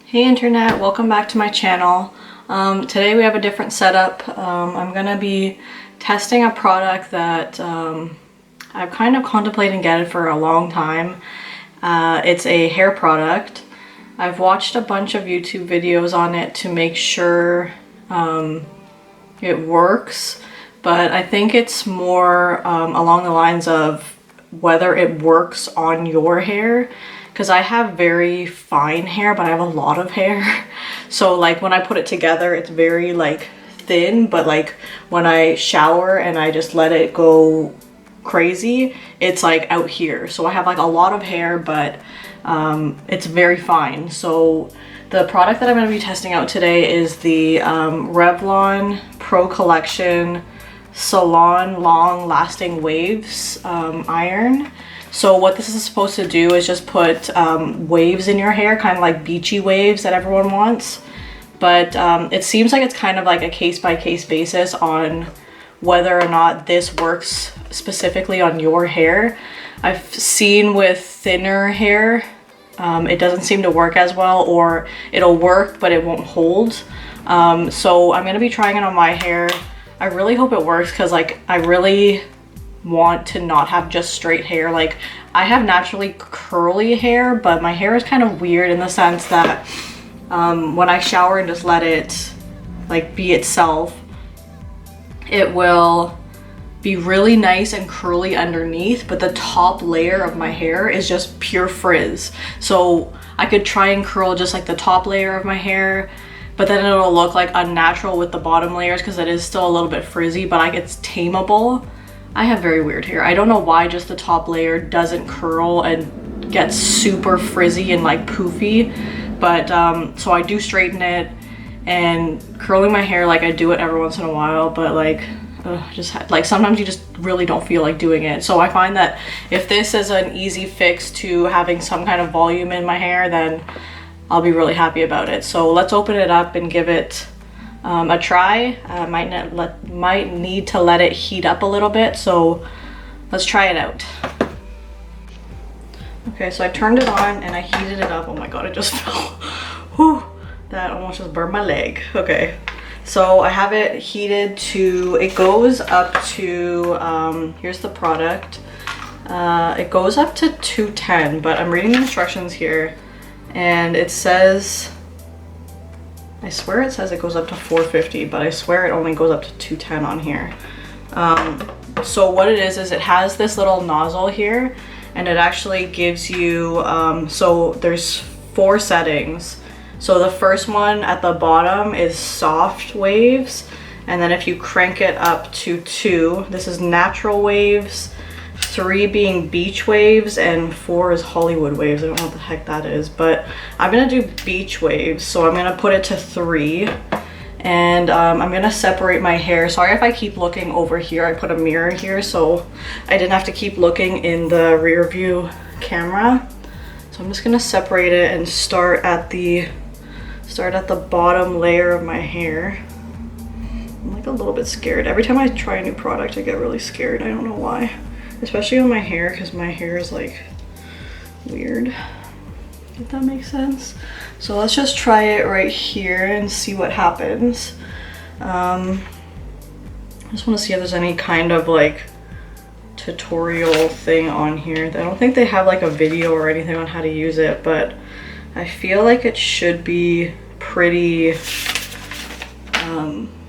Hey internet, welcome back to my channel. Today we have a different setup. I'm gonna be testing a product that I've kind of contemplated getting for a long time. It's a hair product. I've watched a bunch of YouTube videos on it to make sure it works, but I think it's more along the lines of whether it works on your hair. Because I have very fine hair, but I have a lot of hair. So like when I put it together, it's very like thin, but like when I shower and I just let it go crazy, it's like out here. So I have like a lot of hair, but it's very fine. So the product that I'm going to be testing out today is the Revlon Pro Collection Salon Long Lasting Waves iron. So what this is supposed to do is just put waves in your hair, kind of like beachy waves that everyone wants. But it seems like it's kind of like a case-by-case basis on whether or not this works specifically on your hair. I've seen with thinner hair, it doesn't seem to work as well, or it'll work but it won't hold. So I'm gonna be trying it on my hair. I really hope it works because like I really want to not have just straight hair. Like I have naturally curly hair, but my hair is kind of weird in the sense that when I shower and just let it like be itself, it will be really nice and curly underneath, but the top layer of my hair is just pure frizz. So I could try and curl just like the top layer of my hair, but then it'll look like unnatural with the bottom layers because it is still a little bit frizzy, but like it's tameable. I have very weird hair. I don't know why just the top layer doesn't curl and gets super frizzy and like poofy. But so I do straighten it, and curling my hair, like I do it every once in a while, but like just like sometimes you just really don't feel like doing it. So I find that if this is an easy fix to having some kind of volume in my hair, then I'll be really happy about it. So let's open it up and give it a try. Might need to let it heat up a little bit, so let's try it out. Okay, so I turned it on and I heated it up. Oh my god, it just fell. Whew, that almost just burned my leg. Okay, so I have it heated to, it goes up to, here's the product. It goes up to 210, but I'm reading the instructions here and it says, I swear it says it goes up to 450, but I swear it only goes up to 210 on here. So what it is it has this little nozzle here, and it actually gives you, so there's 4 settings. So the first one at the bottom is soft waves, and then if you crank it up to 2, this is natural waves, 3 being beach waves, and 4 is Hollywood waves. I don't know what the heck that is, but I'm gonna do beach waves, so I'm gonna put it to 3, and I'm gonna separate my hair. Sorry if I keep looking over here. I put a mirror here so I didn't have to keep looking in the rear view camera. So I'm just gonna separate it and start at the bottom layer of my hair. I'm like a little bit scared. Every time I try a new product I get really scared. I don't know why. Especially on my hair, because my hair is like weird, if that makes sense. So let's just try it right here and see what happens. I just want to see if there's any kind of like tutorial thing on here. I don't think they have like a video or anything on how to use it, but I feel like it should be pretty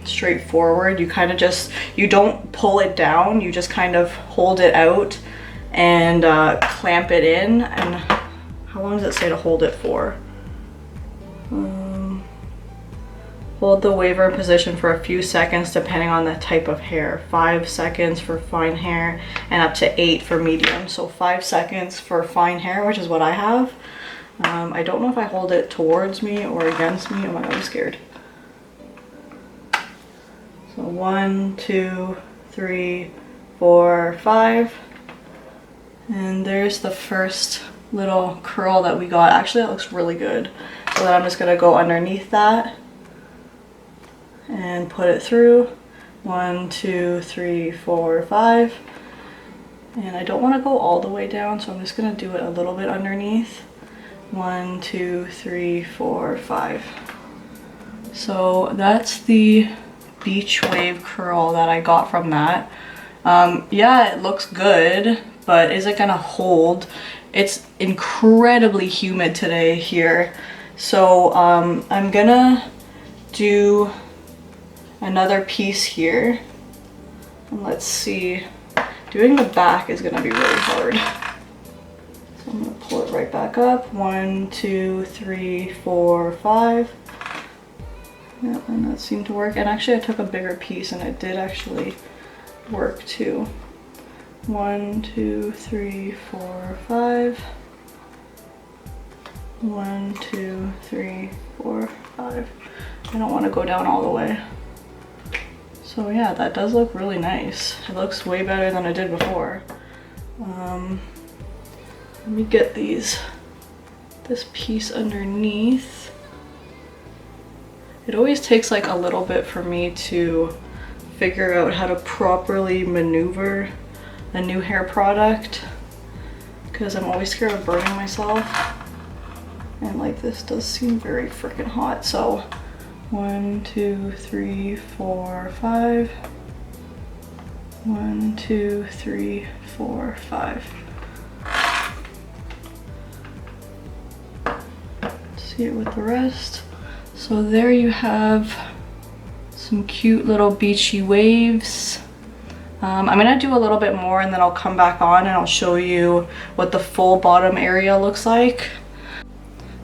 straightforward. You kind of just, you don't pull it down, you just kind of hold it out and clamp it in. And how long does it say to hold it for? Hold the waver in position for a few seconds depending on the type of hair. 5 seconds for fine hair and up to 8 for medium. So 5 seconds for fine hair, which is what I have. I don't know if I hold it towards me or against me. Oh my god, I'm scared. So 1, 2, 3, 4, 5. And there's the first little curl that we got. Actually, that looks really good. So then I'm just gonna go underneath that and put it through. 1, 2, 3, 4, 5. And I don't want to go all the way down, so I'm just gonna do it a little bit underneath. 1, 2, 3, 4, 5. So that's the beach wave curl that I got from that. Yeah, it looks good, but is it gonna hold? It's incredibly humid today here. So I'm gonna do another piece here. And let's see, doing the back is gonna be really hard. So I'm gonna pull it right back up. 1, 2, 3, 4, 5. Yep, and that seemed to work. And actually I took a bigger piece and it did actually work too. 1, 2, 3, 4, 5. 1, 2, 3, 4, 5. I don't want to go down all the way. So yeah, that does look really nice. It looks way better than it did before. Let me get this piece underneath. It always takes like a little bit for me to figure out how to properly maneuver a new hair product because I'm always scared of burning myself. And like this does seem very freaking hot. So 1, 2, 3, 4, 5. 1, 2, 3, 4, 5. See it with the rest. So there you have some cute little beachy waves. I'm gonna do a little bit more and then I'll come back on and I'll show you what the full bottom area looks like.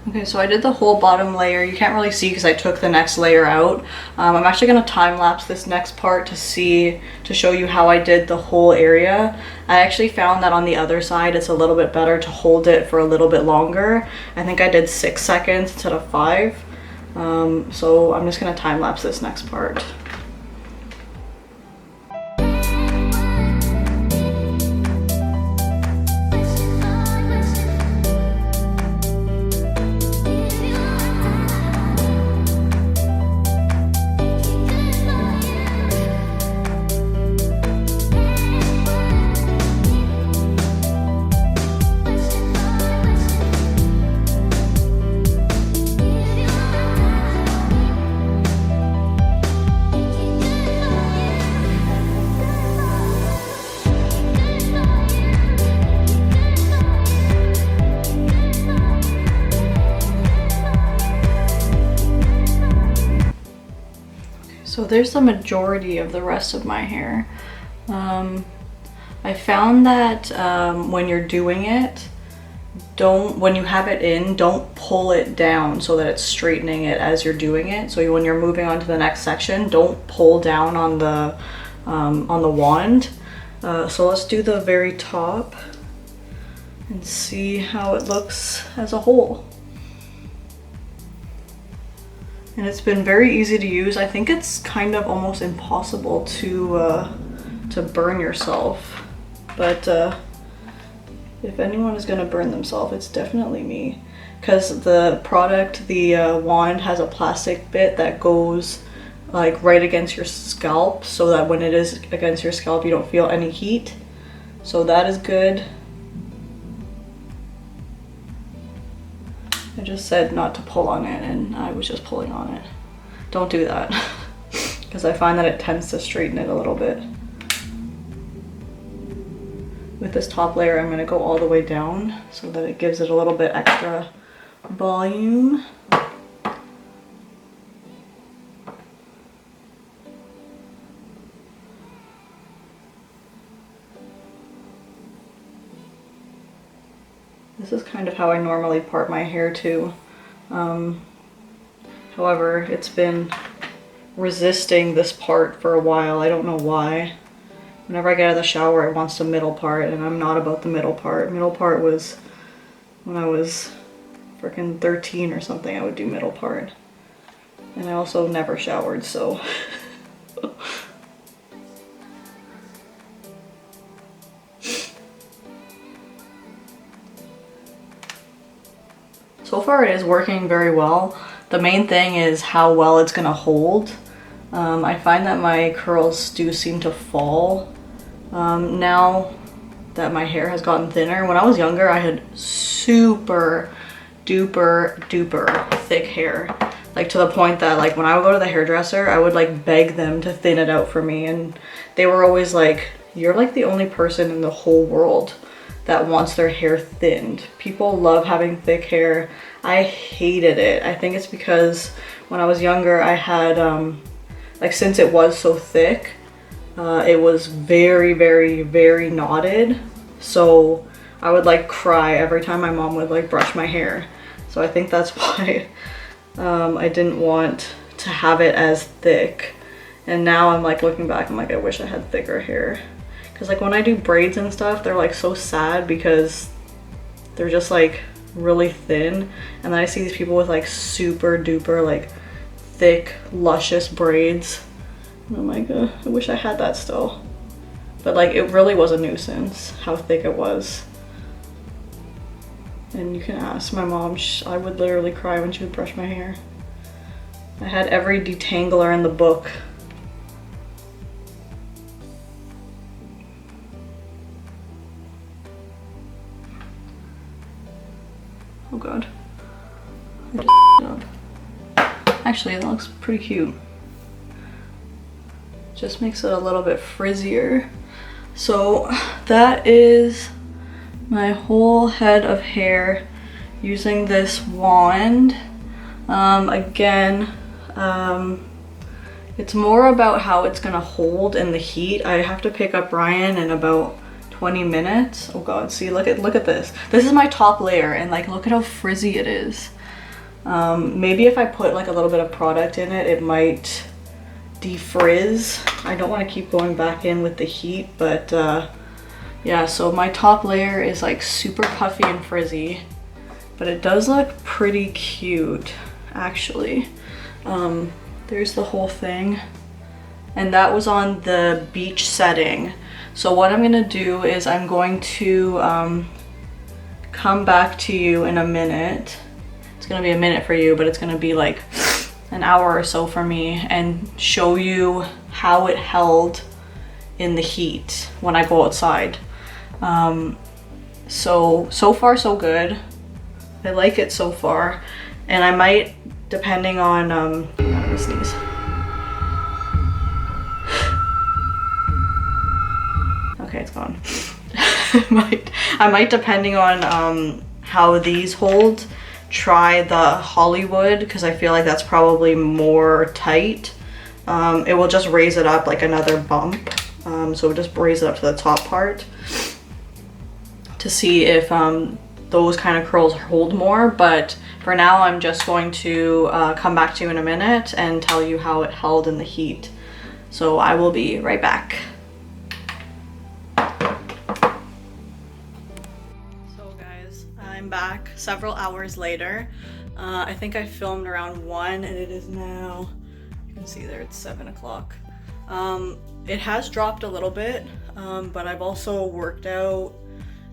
Okay, so I did the whole bottom layer. You can't really see because I took the next layer out. I'm actually gonna time lapse this next part to show you how I did the whole area. I actually found that on the other side it's a little bit better to hold it for a little bit longer. I think I did 6 seconds instead of 5. So I'm just gonna time lapse this next part. So there's the majority of the rest of my hair. I found that when you're doing it, when you have it in, don't pull it down so that it's straightening it as you're doing it. So when you're moving on to the next section, don't pull down on the wand. So let's do the very top and see how it looks as a whole. And it's been very easy to use. I think it's kind of almost impossible to burn yourself. But if anyone is gonna burn themselves, it's definitely me. Because the product, the wand has a plastic bit that goes like right against your scalp so that when it is against your scalp you don't feel any heat. So that is good. I just said not to pull on it and I was just pulling on it. Don't do that because I find that it tends to straighten it a little bit. With this top layer I'm going to go all the way down so that it gives it a little bit extra volume. This is kind of how I normally part my hair too. However, it's been resisting this part for a while. I don't know why. Whenever I get out of the shower, it wants the middle part, and I'm not about the middle part. Middle part was when I was freaking 13 or something, I would do middle part. And I also never showered, so. So far it is working very well. The main thing is how well it's gonna hold. I find that my curls do seem to fall now that my hair has gotten thinner. When I was younger, I had super duper duper thick hair. Like to the point that like when I would go to the hairdresser, I would like beg them to thin it out for me, and they were always like, you're like the only person in the whole world that wants their hair thinned. People love having thick hair. I hated it. I think it's because when I was younger, I had like, since it was so thick, it was very very knotted, so I would like cry every time my mom would like brush my hair. So I think that's why I didn't want to have it as thick. And now I'm like looking back, I'm like, I wish I had thicker hair. Because like when I do braids and stuff, they're like so sad because they're just like really thin. And then I see these people with like super duper like thick luscious braids, and I'm like, I wish I had that still. But like it really was a nuisance how thick it was. And you can ask my mom, I would literally cry when she would brush my hair. I had every detangler in the book. Oh god. I just up. Actually, that looks pretty cute. Just makes it a little bit frizzier. So that is my whole head of hair using this wand. Again, it's more about how it's gonna hold in the heat. I have to pick up Ryan in about 20 minutes. Oh god, see, look at this. This is my top layer, and like look at how frizzy it is. Maybe if I put like a little bit of product in it, it might defrizz. I don't want to keep going back in with the heat, but yeah, so my top layer is like super puffy and frizzy, but it does look pretty cute actually. There's the whole thing, and that was on the beach setting. So what I'm gonna do is I'm going to come back to you in a minute. It's gonna be a minute for you, but it's gonna be like an hour or so for me, and show you how it held in the heat when I go outside. So far so good. I like it so far, and I might, depending on I'm gonna sneeze. Okay, it's gone. I might, depending on how these hold, try the Hollywood, because I feel like that's probably more tight. It will just raise it up like another bump. So we'll just raise it up to the top part to see if those kind of curls hold more. But for now, I'm just going to come back to you in a minute and tell you how it held in the heat. So I will be right back. So guys, I'm back several hours later. I think I filmed around 1, and it is now, you can see there, it's 7 o'clock. It has dropped a little bit, but I've also worked out,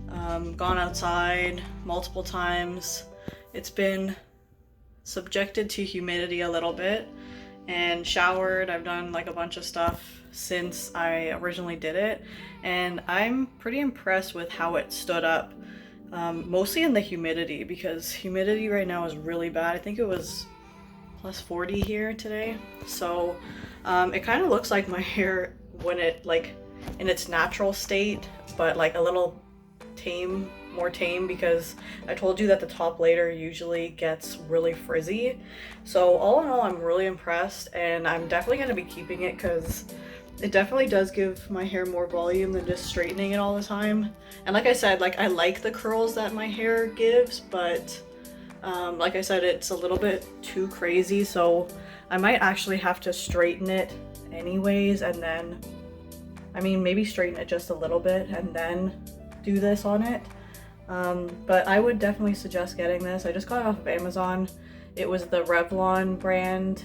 gone outside multiple times. It's been subjected to humidity a little bit, and showered. I've done like a bunch of stuff since I originally did it, and I'm pretty impressed with how it stood up, mostly in the humidity, because humidity right now is really bad. I think it was plus 40 here today. So it kind of looks like my hair when it like in its natural state, but like a little tame, more tame, because I told you that the top layer usually gets really frizzy. So all in all, I'm really impressed, and I'm definitely going to be keeping it because it definitely does give my hair more volume than just straightening it all the time. And like I said, like I like the curls that my hair gives, but like I said, it's a little bit too crazy, so I might actually have to straighten it anyways, and then, I mean, maybe straighten it just a little bit and then do this on it. But I would definitely suggest getting this. I just got it off of Amazon. It was the Revlon brand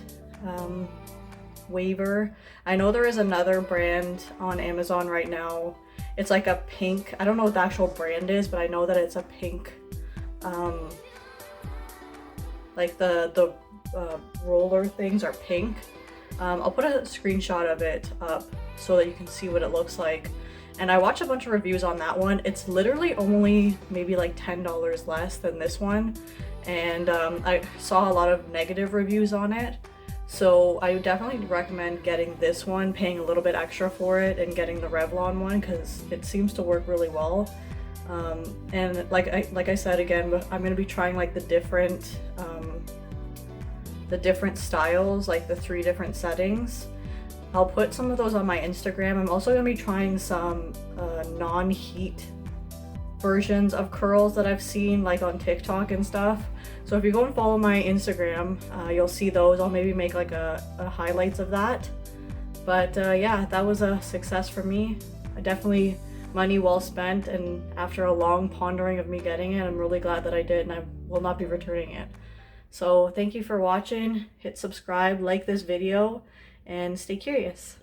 Waver. I know there is another brand on Amazon right now. It's like a pink, I don't know what the actual brand is, but I know that it's a pink, like the roller things are pink. I'll put a screenshot of it up so that you can see what it looks like. and I watched a bunch of reviews on that one. It's literally only maybe like $10 less than this one, and I saw a lot of negative reviews on it. So I would definitely recommend getting this one, paying a little bit extra for it, and getting the Revlon one because it seems to work really well. And like I said again, I'm gonna be trying like the different styles, like the 3 different settings. I'll put some of those on my Instagram. I'm also gonna be trying some non-heat versions of curls that I've seen like on TikTok and stuff. So if you go and follow my Instagram, you'll see those. I'll maybe make like a highlights of that. But yeah, that was a success for me. I definitely money well spent, and after a long pondering of me getting it, I'm really glad that I did, and I will not be returning it. So thank you for watching. Hit subscribe, like this video, and stay curious.